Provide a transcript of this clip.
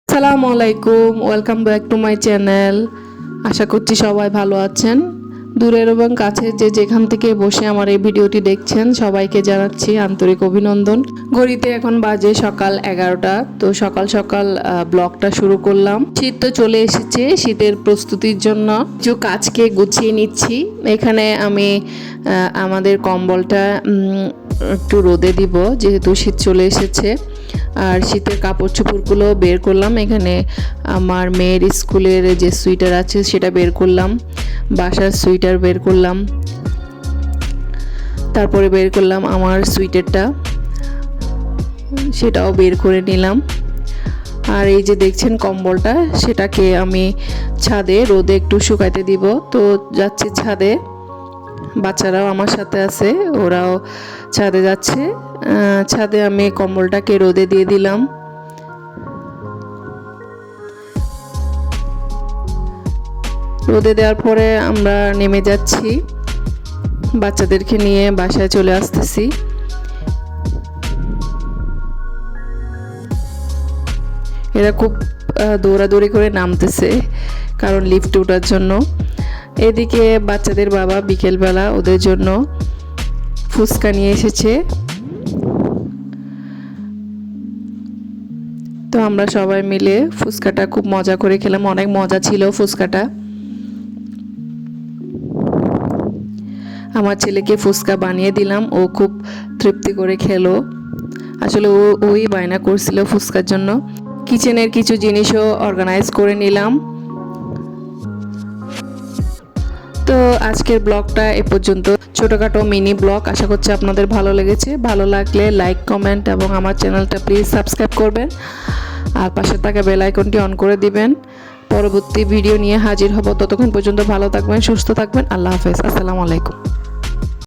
আসসালামু আলাইকুম, welcome back to my channel. আশা করছি সবাই ভালো আছেন। দূরের এবং কাছের যে যেখান থেকে বসে আমার এই ভিডিওটি দেখছেন সবাইকে জানাচ্ছি আন্তরিক অভিনন্দন। ঘড়িতে এখন বাজে সকাল 11টা। তো সকাল সকাল ব্লগটা শুরু করলাম। শীত তো চলে এসেছে, শীতের প্রস্তুতির জন্য কিছু কাজকে গুছিয়ে নিচ্ছি। এখানে আমি আমাদের কম্বলটা একটু রোদে দিব, যেহেতু শীত চলে এসেছে। আর শীতের কাপড় চোপড়গুলো বের করলাম। এখানে আমার মেয়ের স্কুলের যে সোয়েটার আছে সেটা বের করলাম, বাসার সোয়েটার বের করলাম, তারপরে বের করলাম আমার সোয়েটারটা, সেটাও বের করে নিলাম। আর এই যে দেখছেন কম্বলটা, সেটাকে আমি ছাদে রোদে একটু শুকাইতে দিব। তো যাচ্ছি ছাদে, বাচ্চারাও আমার সাথে আছে, ওরাও ছাদে যাচ্ছে। ছাদে আমি কম্বলটাকে রোদে দিয়ে দিলাম। রোদে দেওয়ার পরে আমরা নেমে যাচ্ছি, বাচ্চাদেরকে নিয়ে বাসায় চলে আসতেছি। এরা খুব দৌড়াদৌড়ি করে নামতেছে, কারণ লিফটে ওঠার জন্য। এদিকে বাচ্চাদের বাবা বিকেলবেলা ওদের জন্য ফুচকা নিয়ে এসেছে। তো আমরা সবাই মিলে ফুচকাটা খুব মজা করে খেলাম, অনেক মজা ছিল ফুচকাটা। আমার ছেলেকে ফুচকা বানিয়ে দিলাম, ও খুব তৃপ্তি করে খেলো। আসলে ওই বায়না করছিল ফুচকার জন্য। কিচেনের কিছু জিনিসও অর্গানাইজ করে নিলাম। তো আজকের ব্লগটা এ পর্যন্ত, ছোটোখাটো মিনি ব্লগ। আশা করছি আপনাদের ভালো লেগেছে। ভালো লাগলে লাইক, কমেন্ট এবং আমার চ্যানেলটা প্লিজ সাবস্ক্রাইব করবেন। আর পাশে থাকা বেল আইকনটি অন করে দিবেন। পরবর্তী ভিডিও নিয়ে হাজির হব। ততক্ষণ পর্যন্ত ভালো থাকবেন, সুস্থ থাকবেন। আল্লাহ হাফেজ, আসসালামু আলাইকুম।